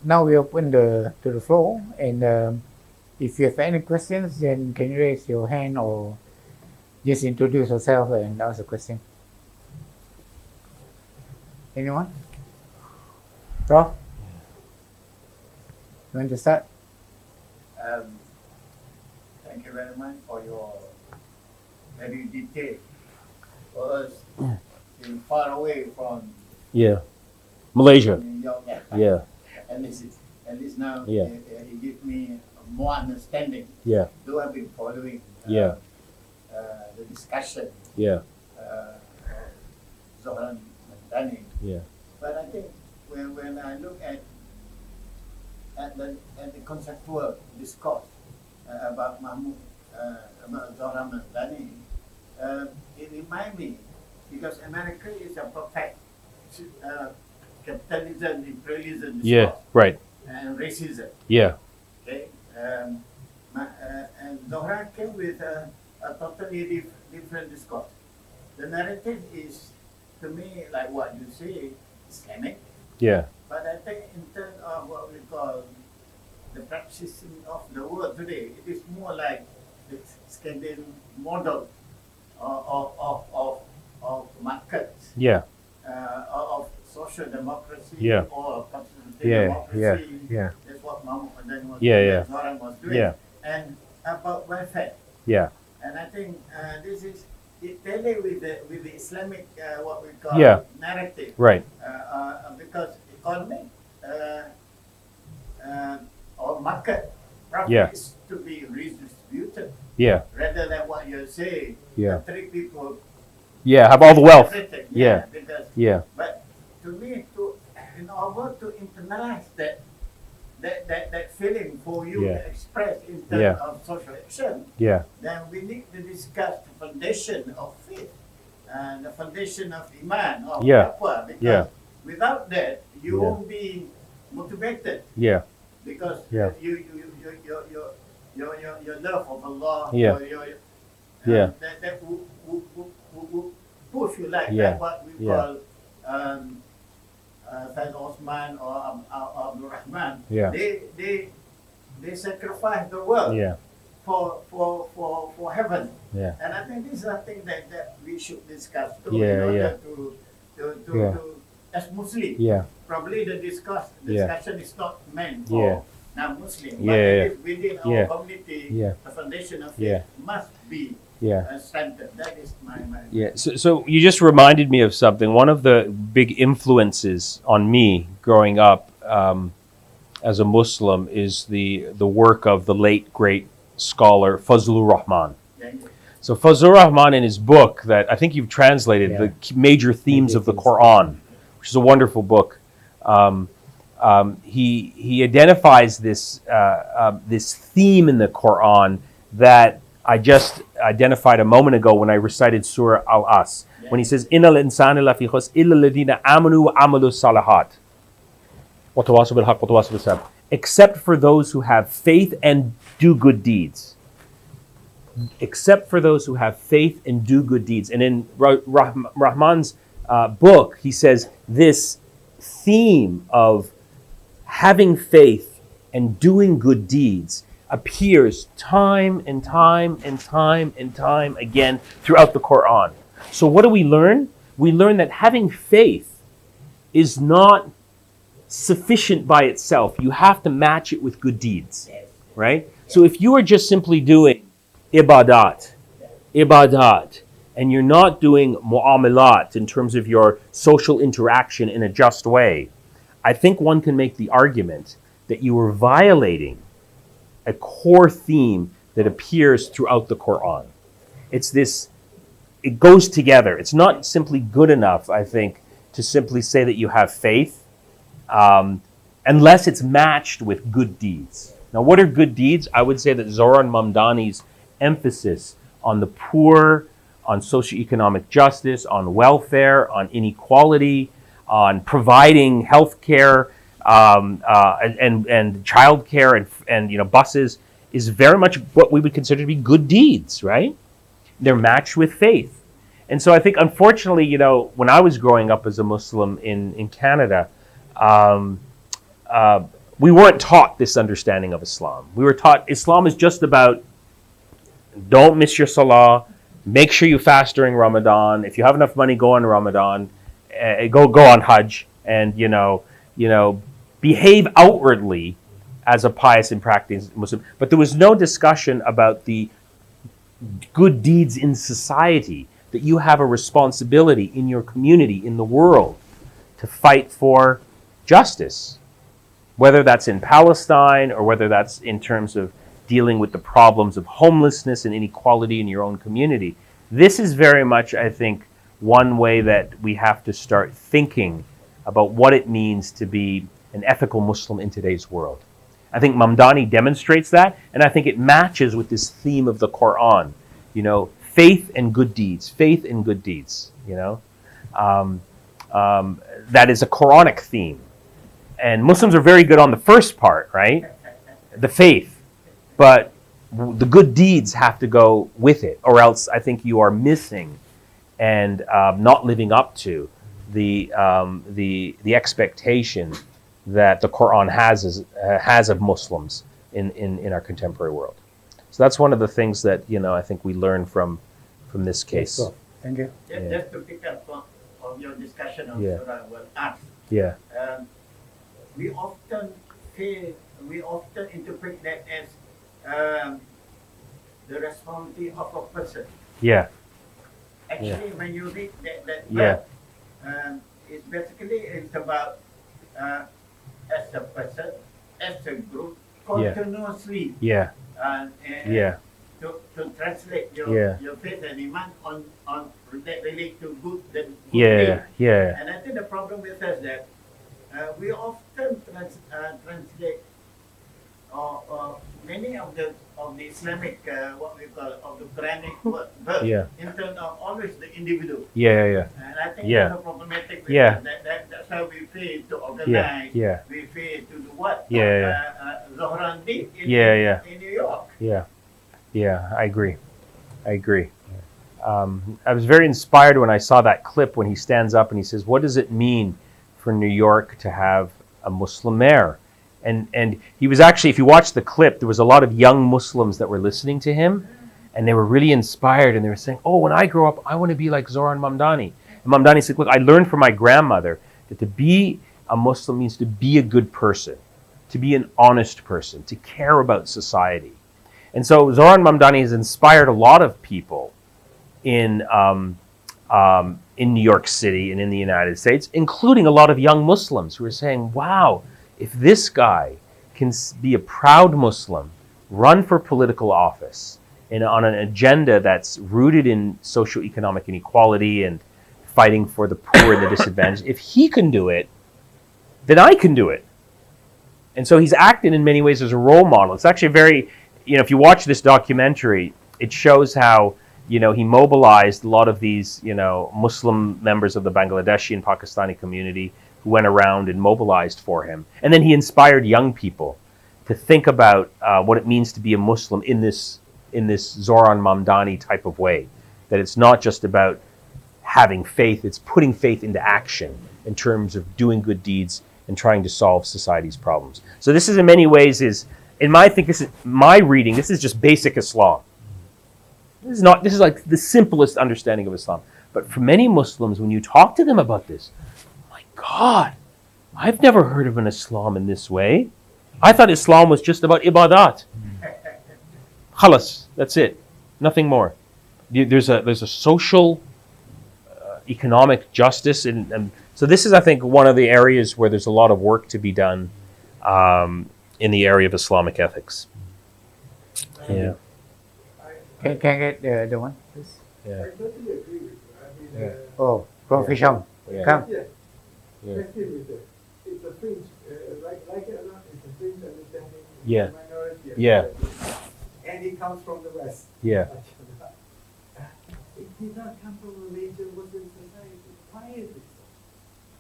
now we open to the floor, and if you have any questions, then can you raise your hand or just introduce yourself and ask a question? Anyone? Prof? You want to start? Thank you very much for your very detailed. For us, being far away from Malaysia. New York, Yeah. at least now Yeah. it gives me more understanding. Yeah. Though I've been following Yeah. the discussion Yeah. of Zohran Mamdani, Yeah. but I think when I look at the conceptual discourse about about Zohran Mamdani, it reminds me, because America is a perfect capitalism, imperialism Yeah. discourse Right. and racism. Yeah. Okay, and Zohran came with a totally different discourse. The narrative is, to me, like what you say, Islamic. Yeah. But I think in terms of what we call the practicing of the world today, it is more like the Scandinavian model of markets, Yeah. of social democracy Yeah. or constitutional Yeah. democracy. Yeah. That's what Mamdani was Yeah, doing, yeah. Zohran was doing. Yeah. And about welfare. Yeah. And I think this is it tally with the Islamic what we call Yeah. narrative, Right. because economy or market profit Yeah. is to be redistributed Yeah. rather than what you say. Yeah. Three people. Yeah. Have all the wealth. Everything. Yeah. Because, Yeah. but to me, in order to internalize that feeling for you Yeah. to express in terms Yeah. of social action, Yeah. then we need to discuss the foundation of faith and the foundation of iman or Yeah. taqwa, because Yeah. without that you Yeah. won't be motivated, Yeah. because Yeah. your love of Allah, Yeah. Yeah. that will push you like Yeah. that, what we Yeah. call Sayyid Osman or Abdul Rahman. Yeah. They sacrifice the world Yeah. for heaven. Yeah. And I think this is something that we should discuss too, Yeah, in order yeah. Yeah. to as Muslim. Yeah. Probably the discussion is not meant for Yeah. non-Muslim, Yeah, but yeah. it is within our Yeah. community. Yeah. The foundation of Yeah. faith must be Yeah. strengthened. That is my Yeah. So you just reminded me of something. One of the big influences on me growing up as a Muslim is the work of the late great scholar Fazlur Rahman. Yeah, yeah. So Fazlur Rahman, in his book that I think you've translated, Yeah. the major themes of the Quran, which is a wonderful book. He identifies this this theme in the Quran that I just identified a moment ago when I recited Surah Al-As, when he says, "Innal insana lafi khusr illa alladhina amanu wa amalu salihat wa tawasaw bil haqq wa tawasaw bis sabr," except for those who have faith and do good deeds. Except for those who have faith and do good deeds. And in Rahman's book, he says this theme of having faith and doing good deeds appears time and time and time and time again throughout the Quran. So what do we learn? We learn that having faith is not sufficient by itself. You have to match it with good deeds, right? So if you are just simply doing ibadat, and you're not doing mu'amalat in terms of your social interaction in a just way, I think one can make the argument that you are violating a core theme that appears throughout the Quran. It's this, it goes together. It's not simply good enough, I think, to simply say that you have faith, unless it's matched with good deeds. Now, what are good deeds? I would say that Zohran Mamdani's emphasis on the poor, on socioeconomic justice, on welfare, on inequality, on providing health care, and child care and buses is very much what we would consider to be good deeds, right? They're matched with faith. And so I think, unfortunately, when I was growing up as a Muslim in Canada, we weren't taught this understanding of Islam. We were taught Islam is just about don't miss your salah, make sure you fast during Ramadan. If you have enough money, go on Ramadan, go on Hajj, and behave outwardly as a pious and practicing Muslim. But there was no discussion about the good deeds in society, that you have a responsibility in your community, in the world, to fight for justice, whether that's in Palestine or whether that's in terms of dealing with the problems of homelessness and inequality in your own community. This is very much, I think, one way that we have to start thinking about what it means to be an ethical Muslim in today's world. I think Mamdani demonstrates that, and I think it matches with this theme of the Quran. Faith and good deeds. Faith and good deeds. That is a Quranic theme. And Muslims are very good on the first part, right? The faith. But the good deeds have to go with it, or else I think you are missing and not living up to the expectation that the Quran has of Muslims in our contemporary world. So that's one of the things that I think we learn from this case. Yes, thank you. Just to pick up on your discussion on Yeah. Surah Al-Asr. Yeah. We often interpret that as the responsibility of a person. Yeah. Actually, when you read that Yeah. verse, it's about as a person, as a group, continuously, Yeah. and Yeah. to translate Yeah. your faith and iman on that relate to good Yeah. deeds. Yeah. And I think the problem with us that we often translate many of the Islamic what we call of the Quranic verse Yeah. in terms of always the individual. Yeah. Yeah. And I think Yeah. that's a problematic with Yeah. that's how we fail to organize. Yeah. We fail to do what Yeah. Zohran did in New York. Yeah. I agree. I was very inspired when I saw that clip when he stands up and he says, "What does it mean for New York to have a Muslim mayor?" And he was actually, if you watch the clip, there was a lot of young Muslims that were listening to him, and they were really inspired, and they were saying, "Oh, when I grow up, I want to be like Zohran Mamdani." And Mamdani said, "Look, I learned from my grandmother that to be a Muslim means to be a good person, to be an honest person, to care about society." And so Zohran Mamdani has inspired a lot of people in New York City and in the United States, including a lot of young Muslims who are saying, "Wow, if this guy can be a proud Muslim, run for political office, and on an agenda that's rooted in socioeconomic inequality and fighting for the poor and the disadvantaged, if he can do it, then I can do it." And so he's acted in many ways as a role model. It's actually very, if you watch this documentary, it shows how, he mobilized a lot of these, Muslim members of the Bangladeshi and Pakistani community who went around and mobilized for him. And then he inspired young people to think about what it means to be a Muslim in this Zohran Mamdani type of way. That it's not just about having faith, it's putting faith into action in terms of doing good deeds and trying to solve society's problems. So this is in many ways this is my reading, this is just basic Islam. This is like the simplest understanding of Islam. But for many Muslims, when you talk to them about this, my God, I've never heard of an Islam in this way. I thought Islam was just about ibadat. Khalas, that's it. Nothing more. There's a social, economic justice, and so this is, I think, one of the areas where there's a lot of work to be done in the area of Islamic ethics. Yeah. Can I get the one, please? Yeah. I totally agree with you. I mean, Yeah. Oh, Prof. Hisham, Yeah. come. yes, Yeah. let's deal with it. It's a fringe, like it or not, it's a fringe understanding. Yeah. It's a minority. Yeah. And it comes from the West. Yeah. It did not come from a major Muslim society. Quietly.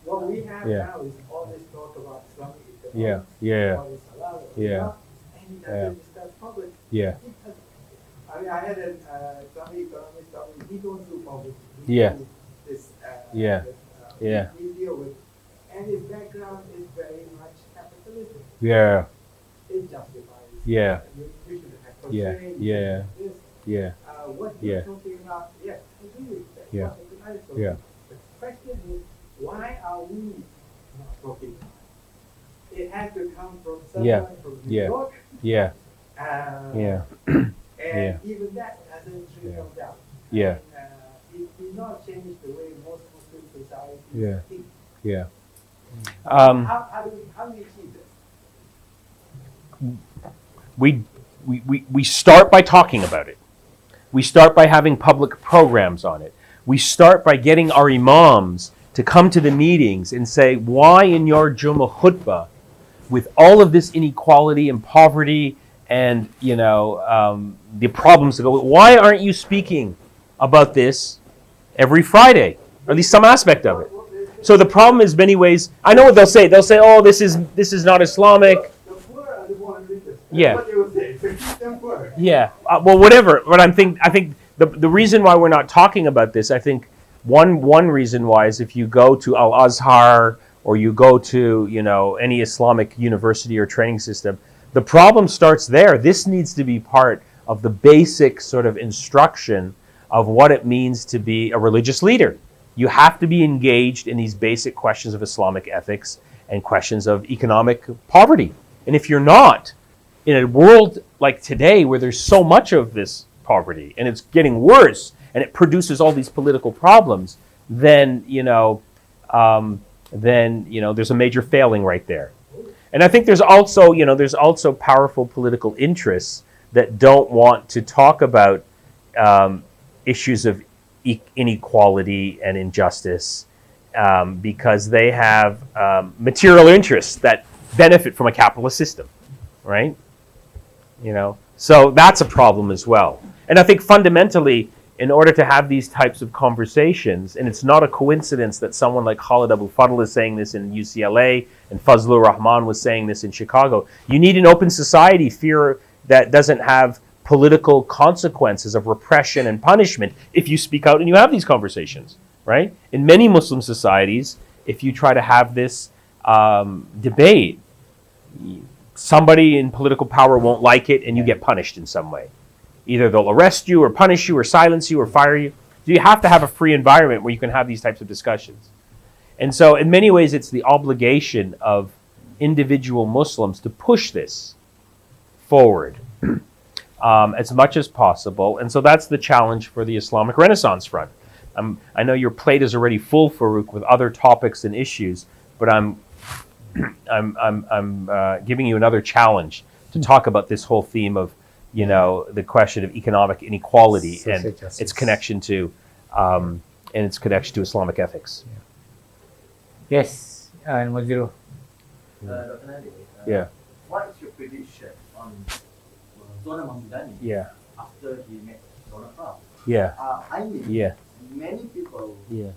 What we have Yeah. now is all this talk about Islamic economics. Yeah. Yeah. All this halal, Yeah. and it Yeah. doesn't discuss public. Yeah. I mean, I had an Islamic economist tell me he goes through poverty. Yeah. This, Yeah. Yeah. we deal with, and his background is very much capitalism. Yeah. It justifies. Yeah. You should have Yeah. constraints. Yeah. This. Yeah. What Yeah. you're talking about, yes, I agree with that. Yeah. What everybody is talking Yeah. about. The question is, why are we not talking about it? It has to come from someone Yeah. from New Yeah. York. Yeah. Yeah. Yeah. And even that hasn't trickled down. Yeah. And, it did not change the way most Muslim societies Yeah. think. Yeah. How do we achieve this? We start by talking about it. We start by having public programs on it. We start by getting our imams to come to the meetings and say, why in your Jummah khutbah, with all of this inequality and poverty and, the problems that go, why aren't you speaking about this every Friday, or at least some aspect of it? So the problem is many ways, I know what they'll say. They'll say, oh, this is not Islamic. The poor are the more religious. Yeah. That's what they will say. The Christian poor. Yeah, well, whatever. But I think the reason why we're not talking about this, I think one reason why is if you go to Al Azhar or you go to any Islamic university or training system, the problem starts there. This needs to be part of the basic sort of instruction of what it means to be a religious leader. You have to be engaged in these basic questions of Islamic ethics and questions of economic poverty. And if you're not, in a world like today where there's so much of this poverty and it's getting worse and it produces all these political problems, then there's a major failing right there. And I think there's also powerful political interests that don't want to talk about issues of inequality and injustice because they have material interests that benefit from a capitalist system, right? So that's a problem as well. And I think fundamentally, in order to have these types of conversations, and it's not a coincidence that someone like Khalid Abu Fadl is saying this in UCLA and Fazlur Rahman was saying this in Chicago, you need an open society, fear that doesn't have political consequences of repression and punishment if you speak out and you have these conversations, right? In many Muslim societies, if you try to have this debate, somebody in political power won't like it and you get punished in some way. Either they'll arrest you or punish you or silence you or fire you. So you have to have a free environment where you can have these types of discussions. And so in many ways, it's the obligation of individual Muslims to push this forward as much as possible. And so that's the challenge for the Islamic Renaissance Front. I know your plate is already full, Farouk, with other topics and issues, but I'm giving you another challenge to talk about this whole theme of the question of economic inequality and its connection to Islamic ethics. Yes, and Maziru. Dr. Nader, Yeah. what is your prediction on Zohran Mamdani Yeah. after he met Donald Trump? Yeah. Yeah. Many people Yeah.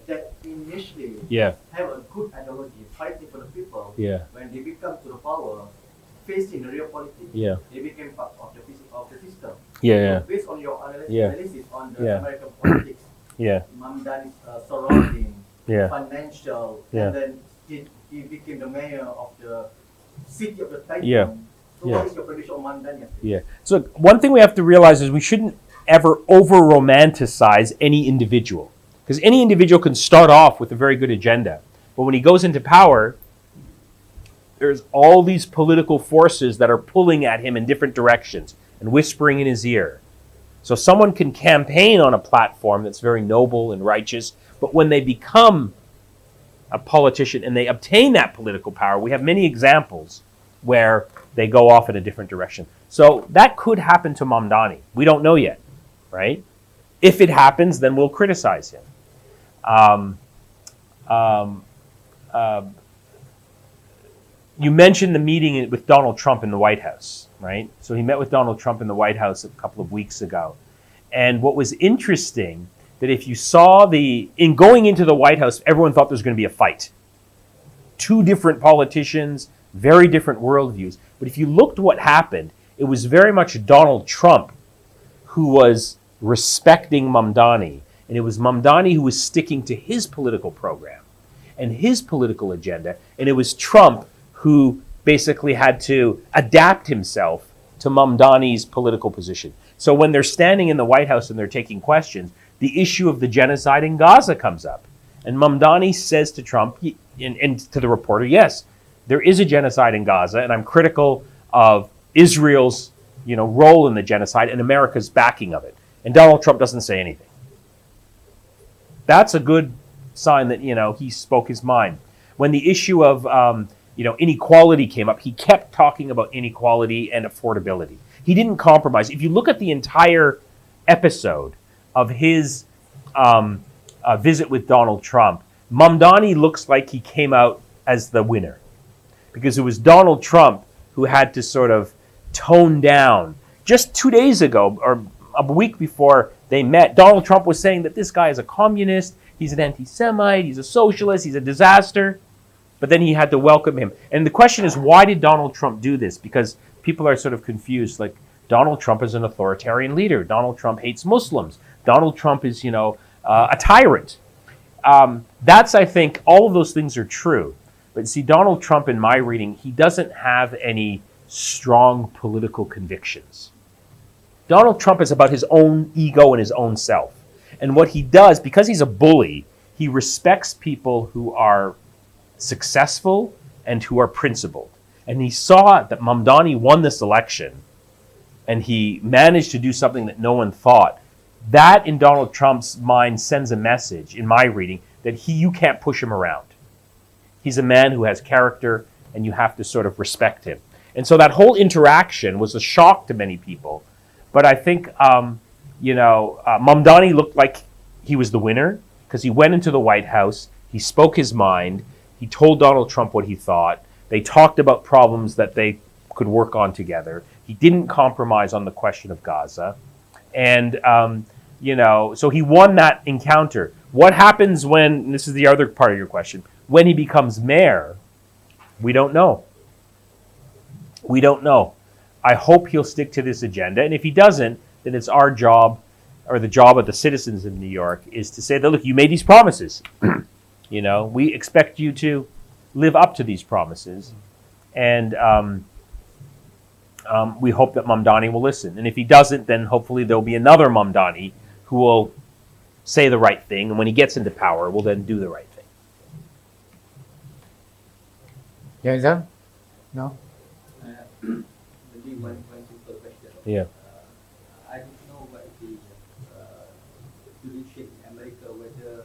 that initially Yeah. have a good ideology, fighting for the people, Yeah. when they become to the power, facing the real politics, Yeah. they became part of the system. Yeah. So based on your Yeah. analysis on the Yeah. American politics, Yeah. Mamdani's surrounding, Yeah. financial, Yeah. and then he became the mayor of the city of the Titan. Yeah. So Yeah. what is your prediction on Mamdani? Yeah. So one thing we have to realize is we shouldn't ever over-romanticize any individual. Because any individual can start off with a very good agenda. But when he goes into power, there's all these political forces that are pulling at him in different directions and whispering in his ear. So someone can campaign on a platform that's very noble and righteous, but when they become a politician and they obtain that political power, we have many examples where they go off in a different direction. So that could happen to Mamdani. We don't know yet, right? If it happens, then we'll criticize him. You mentioned the meeting with Donald Trump in the White House, right? So he met with Donald Trump in the White House a couple of weeks ago. And what was interesting, that if you saw in going into the White House, everyone thought there was going to be a fight. Two different politicians, very different worldviews. But if you looked what happened, it was very much Donald Trump who was respecting Mamdani. And it was Mamdani who was sticking to his political program and his political agenda. And it was Trump who basically had to adapt himself to Mamdani's political position. So when they're standing in the White House and they're taking questions, the issue of the genocide in Gaza comes up. And Mamdani says to Trump and to the reporter, yes, there is a genocide in Gaza, and I'm critical of Israel's role in the genocide and America's backing of it. And Donald Trump doesn't say anything. That's a good sign that he spoke his mind. When the issue of inequality came up, he kept talking about inequality and affordability. He didn't compromise. If you look at the entire episode of his visit with Donald Trump, Mamdani looks like he came out as the winner, because it was Donald Trump who had to sort of tone down. Just 2 days ago, or a week before they met, Donald Trump was saying that this guy is a communist, he's an anti-Semite, he's a socialist, he's a disaster. But then he had to welcome him. And the question is, why did Donald Trump do this? Because people are sort of confused. Like, Donald Trump is an authoritarian leader. Donald Trump hates Muslims. Donald Trump is, a tyrant. That's, I think, all of those things are true. But see, Donald Trump, in my reading, he doesn't have any strong political convictions. Donald Trump is about his own ego and his own self. And what he does, because he's a bully, he respects people who are successful and who are principled. And he saw that Mamdani won this election, and he managed to do something that no one thought. That, in Donald Trump's mind, sends a message, in my reading, that you can't push him around. He's a man who has character, and you have to sort of respect him. And so that whole interaction was a shock to many people. But I think, Mamdani looked like he was the winner, because he went into the White House, he spoke his mind, he told Donald Trump what he thought, they talked about problems that they could work on together. He didn't compromise on the question of Gaza. And, so he won that encounter. What happens when, and this is the other part of your question, when he becomes mayor? We don't know. We don't know. I hope he'll stick to this agenda. And if he doesn't, then it's our job, or the job of the citizens of New York, is to say that, look, you made these promises. We expect you to live up to these promises. And we hope that Mamdani will listen. And if he doesn't, then hopefully there'll be another Mamdani who will say the right thing. And when he gets into power, will then do the right thing. Yes, no? Maybe one simple question. Yeah. I don't know what the jurisdiction in America, whether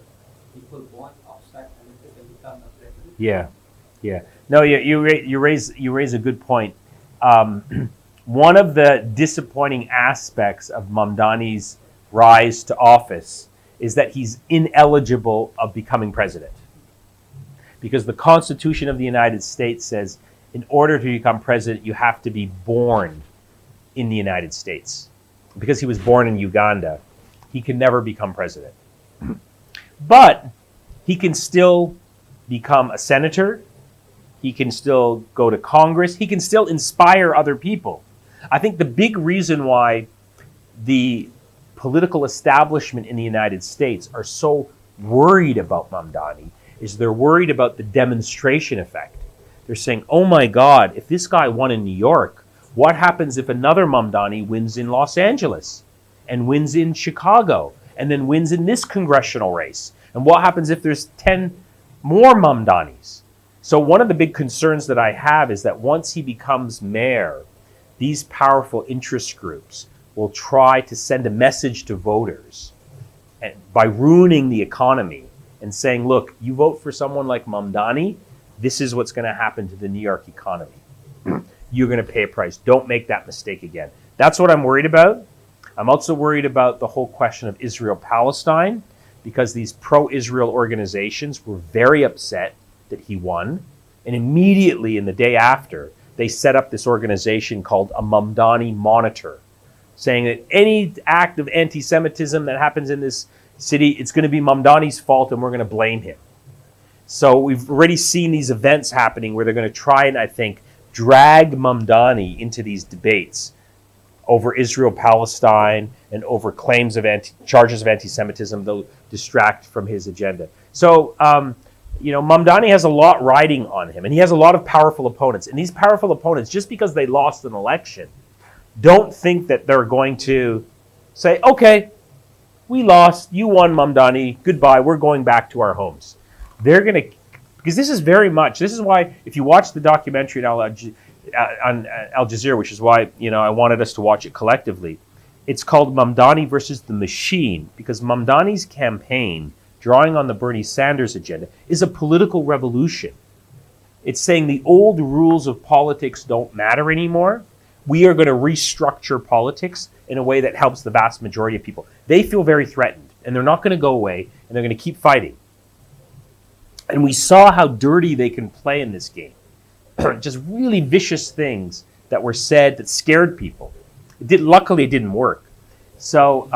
people born outside America can become a president. Yeah. No, you raise a good point. One of the disappointing aspects of Mamdani's rise to office is that he's ineligible of becoming president. Because the Constitution of the United States says, in order to become president, you have to be born in the United States. Because he was born in Uganda, he can never become president. But he can still become a senator. He can still go to Congress. He can still inspire other people. I think the big reason why the political establishment in the United States are so worried about Mamdani is they're worried about the demonstration effect. They're saying, oh my God, if this guy won in New York, what happens if another Mamdani wins in Los Angeles and wins in Chicago and then wins in this congressional race? And what happens if there's 10 more Mamdanis? So one of the big concerns that I have is that once he becomes mayor, these powerful interest groups will try to send a message to voters and by ruining the economy and saying, look, you vote for someone like Mamdani, this is what's going to happen to the New York economy. You're going to pay a price. Don't make that mistake again. That's what I'm worried about. I'm also worried about the whole question of Israel-Palestine, because these pro-Israel organizations were very upset that he won. And immediately in the day after, they set up this organization called a Mamdani Monitor, saying that any act of anti-Semitism that happens in this city, it's going to be Mamdani's fault and we're going to blame him. So we've already seen these events happening where they're going to try and, I think, drag Mamdani into these debates over Israel-Palestine and over claims of charges of anti-Semitism. They'll distract from his agenda. So Mamdani has a lot riding on him, and he has a lot of powerful opponents. And these powerful opponents, just because they lost an election, don't think that they're going to say, okay, we lost, you won, Mamdani, goodbye, we're going back to our homes. They're going to, because this is why, if you watch the documentary on Al Jazeera, which is why, I wanted us to watch it collectively, it's called Mamdani versus the Machine, because Mamdani's campaign, drawing on the Bernie Sanders agenda, is a political revolution. It's saying the old rules of politics don't matter anymore. We are going to restructure politics in a way that helps the vast majority of people. They feel very threatened, and they're not going to go away, and they're going to keep fighting. And we saw how dirty they can play in this game. Just really vicious things that were said that scared people. Luckily, it didn't work. So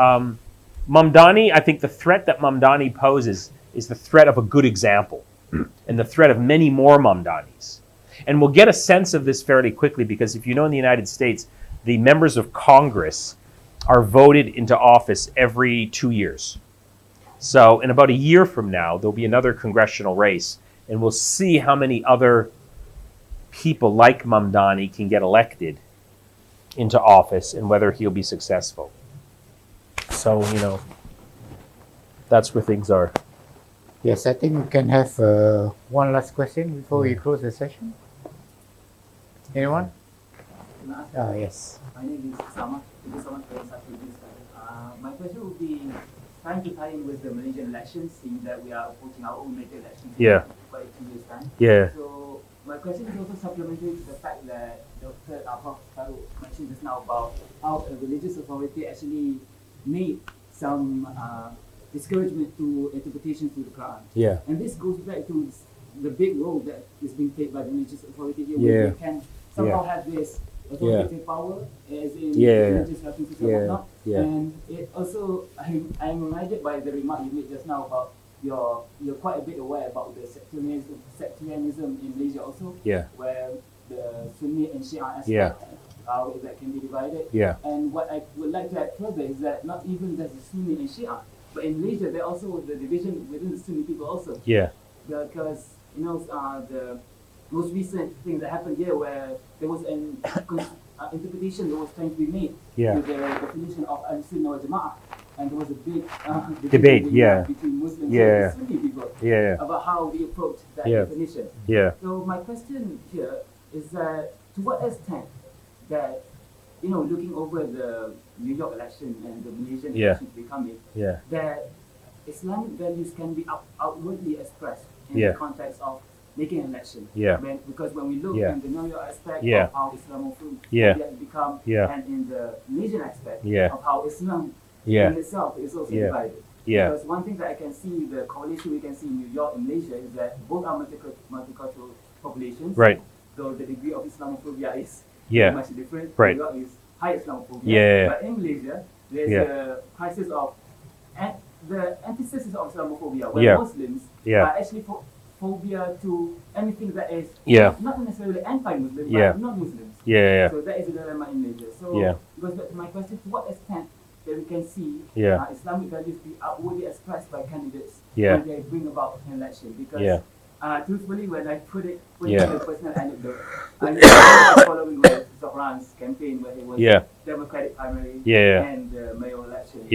Mamdani, I think the threat that Mamdani poses is the threat of a good example and the threat of many more Mamdanis. And we'll get a sense of this fairly quickly because if you know in the United States, the members of Congress are voted into office every 2 years. So in about a year from now, there'll be another congressional race, and we'll see how many other people like Mamdani can get elected into office and whether he'll be successful. So, that's where things are. Yes, I think we can have one last question before we close the session. Anyone? Yes. My name is Sama. Thank you so much for your such reviews. My question would be trying to tie in with the Malaysian elections, seeing that we are approaching our own major elections in quite 2 years' time. Yeah. So my question is also supplementary to the fact that Dr. Abha mentioned just now about how a religious authority actually made some discouragement to interpretation through the Quran. Yeah. And this goes back to the big role that is being played by the religious authority here, Yeah. where they can somehow have this authoritative power, as in religious references and whatnot. Yeah. And it also, I'm reminded by the remark you made just now about you're quite a bit aware about the sectarianism in Malaysia also, where the Sunni and Shia aspect, how that can be divided. Yeah. And what I would like to add further is that not even just the Sunni and Shia, but in Malaysia there also the division within the Sunni people also. Yeah. Because the most recent thing that happened here, where there was an interpretation that was trying to be made to the definition of Al-Sunnah wal Jama'ah, and there was a big debate between Muslims and Sunni people about how we approach that definition. Yeah. So my question here is that to what extent that looking over the New York election and the Malaysian election to be coming, that Islamic values can be outwardly expressed in the context of making an election. Because when we look in the New York aspect of how Islamophobia has become, and in the Malaysian aspect of how Islam in itself is also divided. Because one thing that I can see, the correlation we can see in New York and Malaysia is that both are multicultural populations. Right. So the degree of Islamophobia is much different. Right. New York is high Islamophobia. But in Malaysia, there's a crisis of the antithesis of Islamophobia, where Muslims are actually phobia to anything that is not necessarily anti-Muslim, but non-Muslims. So that is a dilemma in Malaysia. So it goes back to my question: to what extent that we can see Islamic values be outwardly expressed by candidates when they bring about an election? Because truthfully, when I put it into a personal anecdote, I was following with Zohran's campaign where it was Democratic primary and the mayoral election.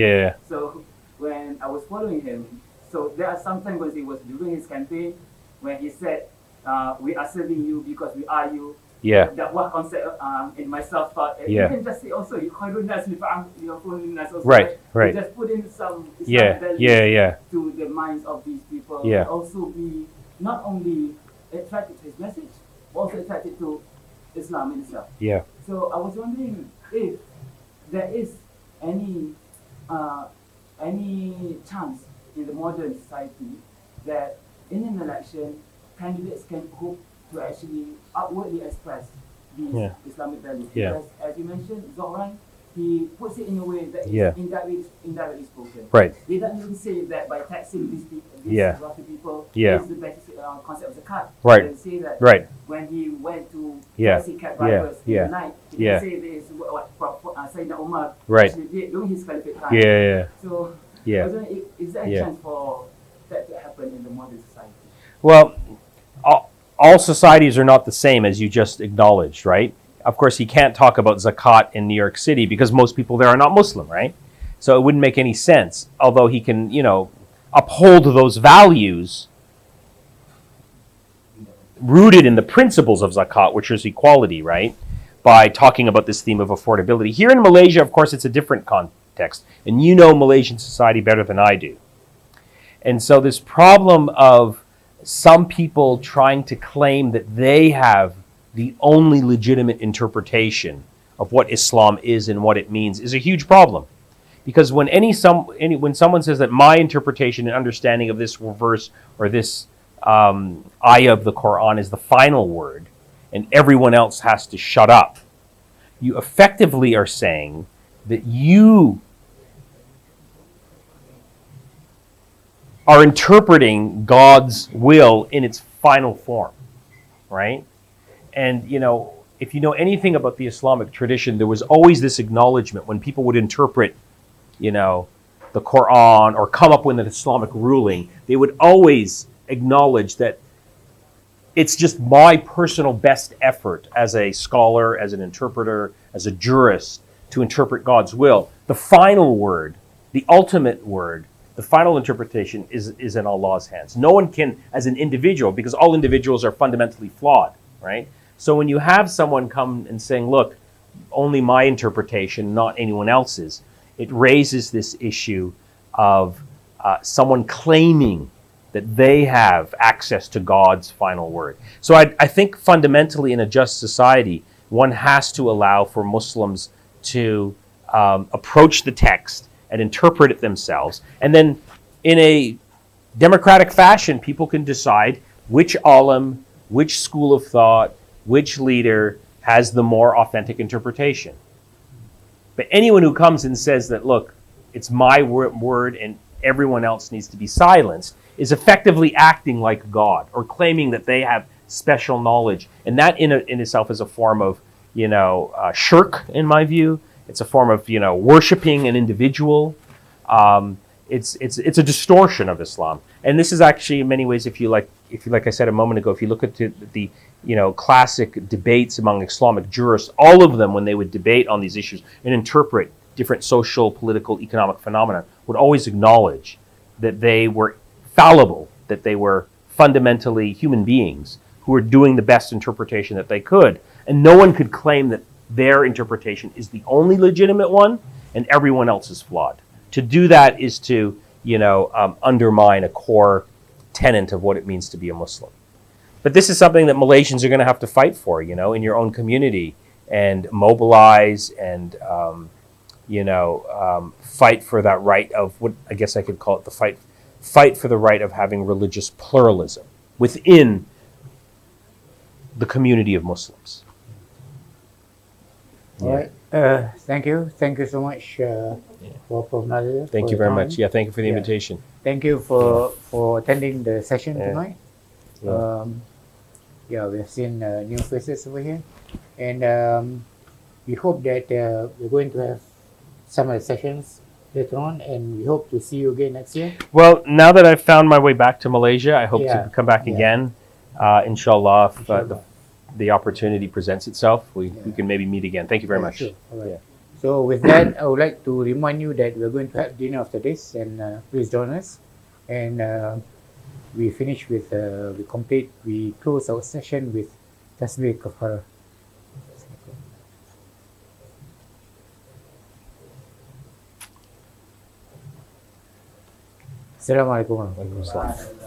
So when I was following him, so there are some times when he was doing his campaign, when he said, "We are serving you because we are you." That one concept in myself thought, you can just say also, you also, right. You just put in some Islamic values to the minds of these people, and also be not only attracted to his message, but also attracted to Islam in itself. So I was wondering if there is any chance in the modern society that in an election, candidates can hope to actually outwardly express these Islamic values. Because as you mentioned, Zohran, he puts it in a way that is indirectly spoken. Right. They don't even say that by taxing these wealthy people, Yeah. this is the best concept of zakat. Right. They say that Right. when he went to Yeah. taxi cab drivers in Yeah. the night, he Yeah. say this is what Sayyidina Umar Right. actually did during his caliphate time. Yeah. So, Yeah. is there a Yeah. chance for that to happen in the modern society? Well, all societies are not the same, as you just acknowledged, right? Of course, he can't talk about zakat in New York City because most people there are not Muslim, right? So it wouldn't make any sense. Although he can, uphold those values rooted in the principles of zakat, which is equality, right? By talking about this theme of affordability. Here in Malaysia, of course, it's a different context. And you know Malaysian society better than I do. And so this problem of some people trying to claim that they have the only legitimate interpretation of what Islam is and what it means is a huge problem. Because when someone says that my interpretation and understanding of this verse or this ayah of the Quran is the final word, and everyone else has to shut up, you effectively are saying that you are interpreting God's will in its final form, right? And, if you know anything about the Islamic tradition, there was always this acknowledgement when people would interpret, the Quran or come up with an Islamic ruling, they would always acknowledge that it's just my personal best effort as a scholar, as an interpreter, as a jurist to interpret God's will. The final word, the ultimate word, the final interpretation is in Allah's hands. No one can, as an individual, because all individuals are fundamentally flawed, right? So when you have someone come and saying, look, only my interpretation, not anyone else's, it raises this issue of someone claiming that they have access to God's final word. So I think fundamentally in a just society, one has to allow for Muslims to approach the text and interpret it themselves. And then in a democratic fashion, people can decide which alim, which school of thought, which leader has the more authentic interpretation. But anyone who comes and says that, look, it's my word and everyone else needs to be silenced, is effectively acting like God or claiming that they have special knowledge. And that in itself is a form of, shirk, in my view. It's a form of, worshiping an individual. It's a distortion of Islam. And this is actually, in many ways, if you like I said a moment ago, if you look at the classic debates among Islamic jurists, all of them, when they would debate on these issues and interpret different social, political, economic phenomena, would always acknowledge that they were fallible, that they were fundamentally human beings who were doing the best interpretation that they could. And no one could claim that their interpretation is the only legitimate one and everyone else is flawed. To do that is to, undermine a core tenet of what it means to be a Muslim. But this is something that Malaysians are going to have to fight for, in your own community, and mobilize and, fight for that right of what I guess I could call it the fight for the right of having religious pluralism within the community of Muslims. All right. Thank you so much for Nader. Thank you very much. Yeah, thank you for the invitation. Thank you for attending the session tonight. We've seen new faces over here, and we hope that we're going to have some of the sessions later on, and we hope to see you again next year. Well, now that I've found my way back to Malaysia, I hope to come back again, inshallah, if the opportunity presents itself. We can maybe meet again. Thank you very much. Sure. All right. So with that, I would like to remind you that we're going to have dinner after this, and please join us. And we finish with, we close our session with Tasbih Kafara. Assalamualaikum warahmatullahi wabarakatuh.